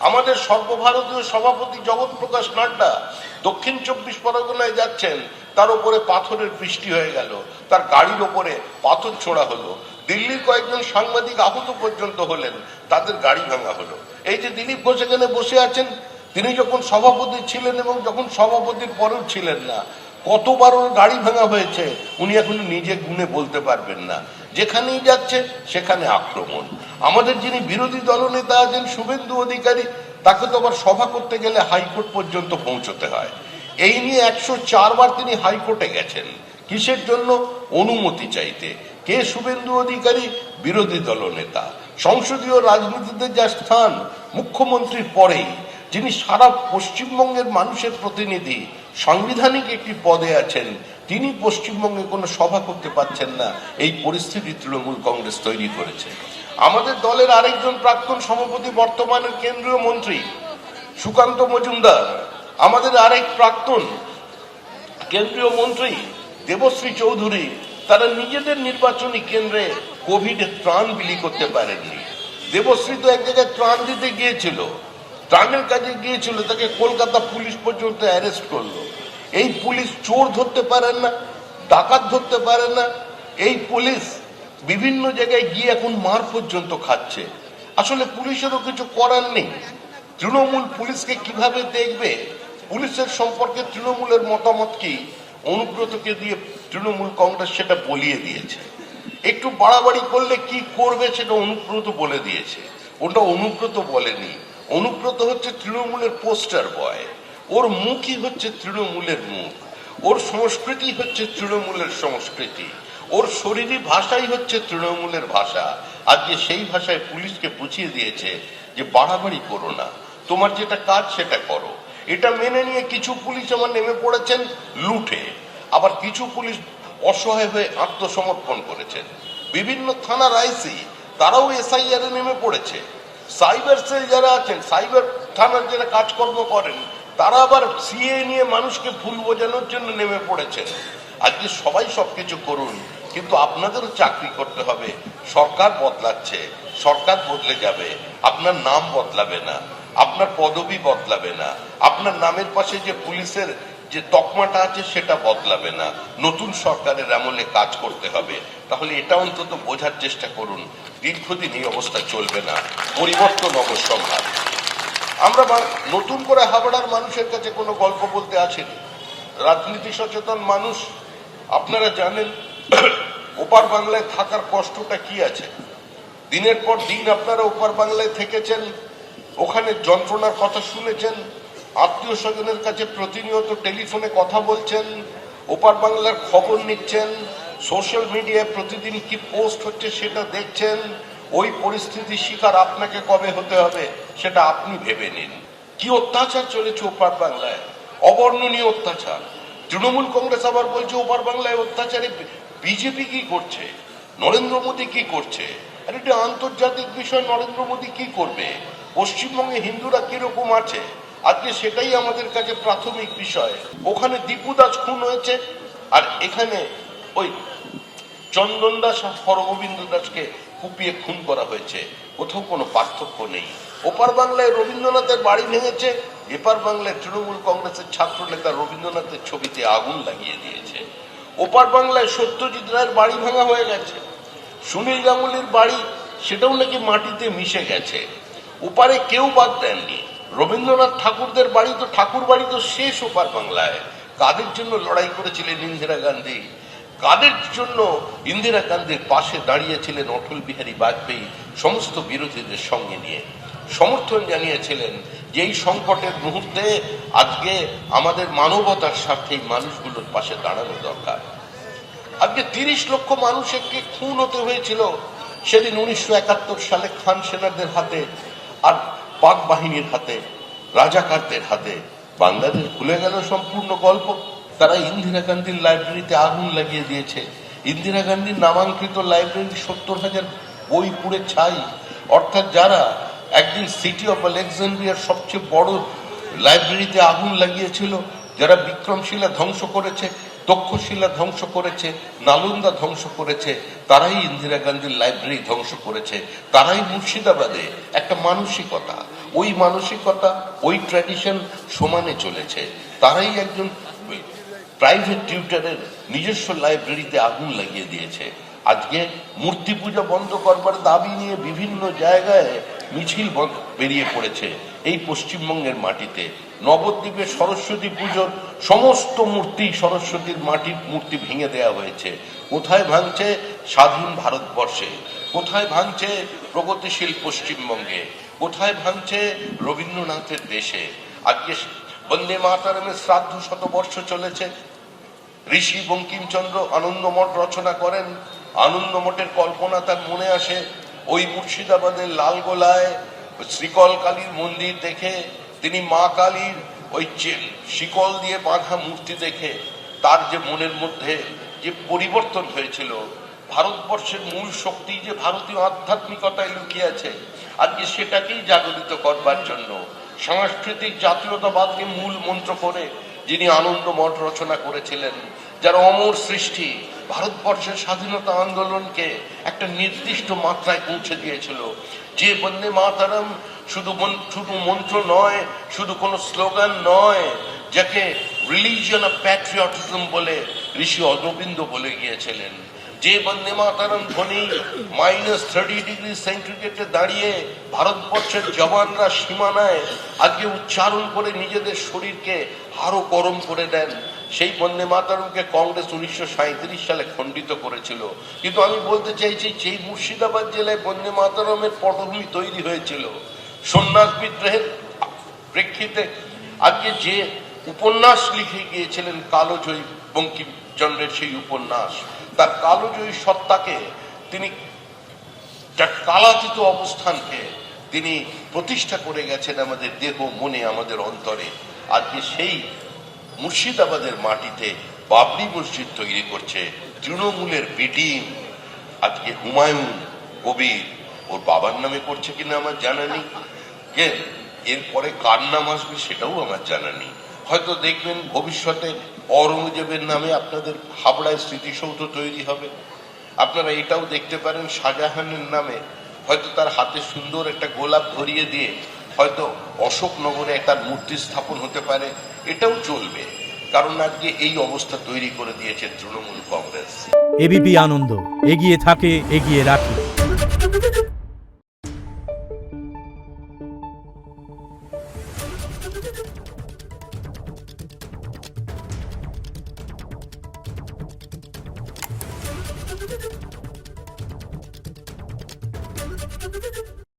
আমাদের সর্বভারতীয় সভাপতি জগৎ প্রকাশ নাড্ডা দক্ষিণ 24 পরগনায় যাচ্ছেন, তার উপরে পাথরের বৃষ্টি হয়ে গেল, তার গাড়ির ওপরে পাথর ছোড়া হলো। দিল্লির কয়েকজন সাংবাদিক আহত পর্যন্ত হলেন, তাদের গাড়ি ভাঙা হলো। এই যে দিলীপ ঘোষ এখানে বসে আছেন, তিনি যখন সভাপতি ছিলেন এবং যখন সভাপতির পরেও ছিলেন না, কতবার ওর গাড়ি ভাঙা হয়েছে উনি এখন নিজে গুণে বলতে পারবেন না। যেখানেই যাচ্ছে সেখানে আক্রমণ। আমাদের যিনি বিরোধী দলনেতা আছেন শুভেন্দু অধিকারী, তাকে তো আবার সভা করতে গেলে হাইকোর্ট পর্যন্ত পৌঁছতে হয়। এই নিয়ে 104 বার তিনি হাইকোর্টে গেছেন। কিসের জন্য? অনুমতি চাইতে। কে শুভেন্দু অধিকারী? বিরোধী দলনেতা। সংসদীয় রাজনীতিতে যা স্থান মুখ্যমন্ত্রীর পরেই, যিনি সারা পশ্চিমবঙ্গের মানুষের প্রতিনিধি, সাংবিধানিক একটি পদে আছেন, তিনি পশ্চিমবঙ্গে কোনো সভা করতে পারছেন না। এই পরিস্থিতি তৃণমূল কংগ্রেস তৈরি করেছে। আমাদের দলের আরেকজন প্রাক্তন সভাপতি, বর্তমানের কেন্দ্রীয় মন্ত্রী সুকান্ত মজুমদার, আমাদের আরেক প্রাক্তন কেন্দ্রীয় মন্ত্রী দেবশ্রী চৌধুরী, তারা নিজেদের নির্বাচনী কেন্দ্রে কোভিড ত্রাণ বিলি করতে পারেননি। দেবশ্রী তো এক জায়গায় ত্রাণ দিতে গিয়েছিল, ত্রাণের কাজে গিয়েছিল, তাকে কলকাতা পুলিশ পর্যন্ত অ্যারেস্ট করলো। এই পুলিশ চোর ধরতে পারেন না, ডাকাত ধরতে পারেন না। এই পুলিশ বিভিন্ন জায়গায় গিয়ে এখন মার পর্যন্ত খাচ্ছে। আসলে পুলিশেরও কিছু করার নেই। তৃণমূল পুলিশকে কিভাবে দেখবে, পুলিশের সম্পর্কে তৃণমূলের মতামত কি, অনুব্রতকে দিয়ে তৃণমূল কংগ্রেস সেটা বলিয়ে দিয়েছে। একটু বাড়াবাড়ি করলে কি করবে সেটা অনুব্রত বলে দিয়েছে। ওটা অনুব্রত বলেনি। অনুব্রত হচ্ছে তৃণমূলের পোস্টার বয়। ওর মুখই হচ্ছে তৃণমূলের মুখ, ওর সংস্কৃতি হচ্ছে তৃণমূলের সংস্কৃতি, ওর শরীরী ভাষাই হচ্ছে তৃণমূলের ভাষা। আজকে সেই ভাষায় পুলিশকে বুঝিয়ে দিয়েছে যে বাড়াবাড়ি করো না, তোমার যেটা কাজ সেটা করো। এটা মেনে নিয়ে কিছু পুলিশ আমার নেমে পড়েছেন লুটে, আবার কিছু পুলিশ অসহায় হয়ে আত্মসমর্পণ করেছেন। বিভিন্ন থানার আইসি তারাও এসআইআর এ নেমে পড়েছে। সাইবার সেল যারা আছেন, সাইবার থানার যারা কাজকর্ম করেন, তারা আবার সিএ নিয়ে মানুষকে ভুল বোঝানোর জন্য নেমে পড়েছেন। আজকে সবাই সবকিছু করুন, কিন্তু আপনাদেরও চাকরি করতে হবে। সরকার বদলাচ্ছে, সরকার বদলে যাবে, আপনার নাম বদলাবে না, আপনার পদবি বদলাবে না, আপনার নামের পাশে যে পুলিশের যে তকমাটা আছে সেটা বদলাবে না। নতুন সরকারের আমলে কাজ করতে হবে। তাহলে এটা অন্তত বোঝার চেষ্টা করুন, দীর্ঘদিন এই অবস্থা চলবে না, পরিবর্তন অবশ্যম্ভাবী। আমরা নতুন করে হাবড়ার মানুষের কাছে কোনো গল্প বলতে আসেনি। রাজনীতি সচেতন মানুষ, আপনারা জানেন ওপার বাংলায় থাকার কষ্টটা কি আছে। দিনের পর দিন আপনারা ওপার বাংলায় থেকেছেন, ওখানে যন্ত্রণার কথা শুনেছেন, আত্মীয় স্বজনের কাছে প্রতিনিয়ত টেলিফোনে কথা বলছেন, ওপার বাংলার খবর নিচ্ছেন, সোশ্যাল মিডিয়ায় প্রতিদিন কি পোস্ট হচ্ছে সেটা দেখছেন। ওই পরিস্থিতির শিকার আপনাকে কবে হতে হবে সেটা আপনি ভেবে নিন। কি অত্যাচার চলেছে ওপার বাংলায়, অবর্ণনীয় অত্যাচার। তৃণমূল কংগ্রেস আবার বলছে ওপার বাংলায় অত্যাচারে বিজেপি কি করছে, নরেন্দ্র মোদী কি করছে। আর এটা আন্তর্জাতিক বিষয়, নরেন্দ্র মোদী কি করবে, পশ্চিমবঙ্গে হিন্দুরা কিরকম আছে আজকে সেটাই আমাদের কাছে প্রাথমিক বিষয়। ওখানে দীপু দাস খুন হয়েছে, আর এখানে ওই চন্দন দাস আর হরগোবিন্দ দাসকে কুপিয়ে খুন করা হয়েছে। কোথাও কোনো পার্থক্য নেই। ওপার বাংলায় রবীন্দ্রনাথের বাড়ি ভেঙেছে, এপার বাংলায় তৃণমূল কংগ্রেসের ছাত্র নেতা রবীন্দ্রনাথের ছবিতে আগুন লাগিয়ে দিয়েছে। ওপার বাংলায় সত্যজিৎ রায়ের বাড়ি ভাঙা হয়ে গেছে, সুনীল গাঙ্গুলির বাড়ি সেটাও নাকি মাটিতে মিশে গেছে। ওপারে কেউ বাদ দেননি। রবীন্দ্রনাথ ঠাকুরদের বাড়ি তো, ঠাকুর বাড়ি তো শেষ ওপার বাংলায়। কাদের জন্য লড়াই করেছিলেন ইন্দিরা গান্ধী, কাদের জন্য ইন্দিরা গান্ধীর পাশে দাঁড়িয়েছিলেন অটল বিহারী বাজপেয়ী, সমস্ত বিরোধীদের সঙ্গে নিয়ে সমর্থন জানিয়েছিলেন যে এই সংকটের মুহূর্তে আজকে আমাদের মানবতার স্বার্থে এই মানুষগুলোর পাশে দাঁড়ানো দরকার। আজকে 30 লক্ষ মানুষকে খুন হতে হয়েছিল সেদিন 1971 সালে খান সেনাদের হাতে আর পাক বাহিনীর হাতে, রাজাকারদের হাতে। বাংলাদেশ ভুলে গেল সম্পূর্ণ গল্প। তারা ইন্দিরা গান্ধীর লাইব্রেরিতে আগুন লাগিয়ে দিয়েছে। ইন্দিরা গান্ধীর নামাঙ্কিত লাইব্রেরি 70,000 বই পুড়ে ছাই। অর্থাৎ যারা একদিন সিটি অফ আলেকজান্দ্রিয়ার সবচেয়ে বড় লাইব্রেরিতে আগুন লাগিয়েছিল, যারা বিক্রমশিলা ধ্বংস করেছে, তক্ষশিলা ধ্বংস করেছে, নালন্দা ধ্বংস করেছে, তারাই ইন্দিরা গান্ধীর লাইব্রেরি ধ্বংস করেছে। তারাই মুর্শিদাবাদে একটা মানসিকতা, ওই মানসিকতা, ওই ট্র্যাডিশন সমানে চলেছে। তারাই একজন প্রাইভেট টিউটারের নিজস্ব লাইব্রেরিতে আগুন লাগিয়ে দিয়েছে। আজকে মূর্তি পূজা বন্ধ করবার দাবি নিয়ে বিভিন্ন জায়গায় মিছিল বেরিয়ে পড়েছে এই পশ্চিমবঙ্গের মাটিতে। নবদ্বীপে সরস্বতী পুজোর সমস্ত মূর্তি, সরস্বতীর মাটির মূর্তি ভেঙে দেওয়া হয়েছে। কোথায় ভাঙছে? স্বাধীন ভারতবর্ষে। কোথায় ভাঙছে? প্রগতিশীল পশ্চিমবঙ্গে। কোথায় ভাঙছে? রবীন্দ্রনাথের দেশে। আজকে বন্দে মাতরমের শ্রাদ্ধ শতবর্ষ চলেছে। ঋষি বঙ্কিমচন্দ্র আনন্দমঠ রচনা করেন। আনন্দমঠের কল্পনা তার মনে আসে ওই মুর্শিদাবাদের লালগোলায় শ্রীকল কালীর মন্দির দেখে, তিনি মা কালীর ওই শিকল দিয়ে বাঁধা মূর্তি দেখে তার যে মনের মধ্যে যে পরিবর্তন হয়েছিল, ভারতবর্ষের মূল শক্তি যে ভারতীয় আধ্যাত্মিকতায় লুকিয়ে আছে, আজকে সেটাকেই জাগরিত করবার জন্য সাংস্কৃতিক জাতীয়তাবাদকে মূল মন্ত্র করে যিনি আনন্দমঠ রচনা করেছিলেন, যার অমর সৃষ্টি ভারতবর্ষের স্বাধীনতা আন্দোলনকে একটা নির্দিষ্ট মাত্রায় পৌঁছে দিয়েছিল। যে বন্দে মাতরম শুধু মন্ত্র নয়, শুধু কোনো স্লোগান নয়, যাকে রিলিজিয়ন অফ প্যাট্রিয়টিজম বলে ঋষি অরবিন্দ বলে গিয়েছিলেন। যে বন্দে মাতরম ধ্বনি -30°C দাঁড়িয়ে ভারতবর্ষের জওয়ানরা সীমানায় আজকে উচ্চারণ করে নিজেদের শরীরকে আরো গরম করে দেন, সেই বন্দে মাতরমকে কংগ্রেস 1937 সালে খণ্ডিত করেছিল। কিন্তু আমি বলতে চাইছি, যেই মুর্শিদাবাদ জেলায় বন্দে মাতরমের পটভূমি তৈরি হয়েছিল সন্ন্যাস বিদ্রোহের প্রেক্ষিতে, আজকে যে উপন্যাস লিখে গিয়েছিলেন কালোজয়ী বঙ্কিমচন্দ্রের সেই উপন্যাস, তার কালোজয়ী সত্তাকে তিনি, যার কালাতীত অবস্থানকে তিনি প্রতিষ্ঠা করে গেছেন আমাদের দেহ, মনে, আমাদের অন্তরে। আজকে সেই মুর্শিদাবাদের মাটিতে বাবরি মসজিদ তৈরি করছে তৃণমূলের বিটিম। আজকে হুমায়ুন কবির ওর বাবার নামে করছে কিনা আমার জানা নেই, এরপরে কার নাম আসবে সেটাও আমার জানা নেই। হয়তো দেখবেন ভবিষ্যতে অরঙ্গজেবের নামে আপনাদের হাবড়ায় স্মৃতিসৌধ তৈরি হবে। আপনারা এটাও দেখতে পারেন শাহজাহানের নামে হয়তো তার হাতে সুন্দর একটা গোলাপ ধরিয়ে দিয়ে হয়তো অশোকনগরে একটা মূর্তি স্থাপন হতে পারে। এটাও চলবে, কারণ আজকে এই অবস্থা তৈরি করে দিয়েছে তৃণমূল কংগ্রেস। এবিপি আনন্দ, এগিয়ে থাকে, এগিয়ে রাখে।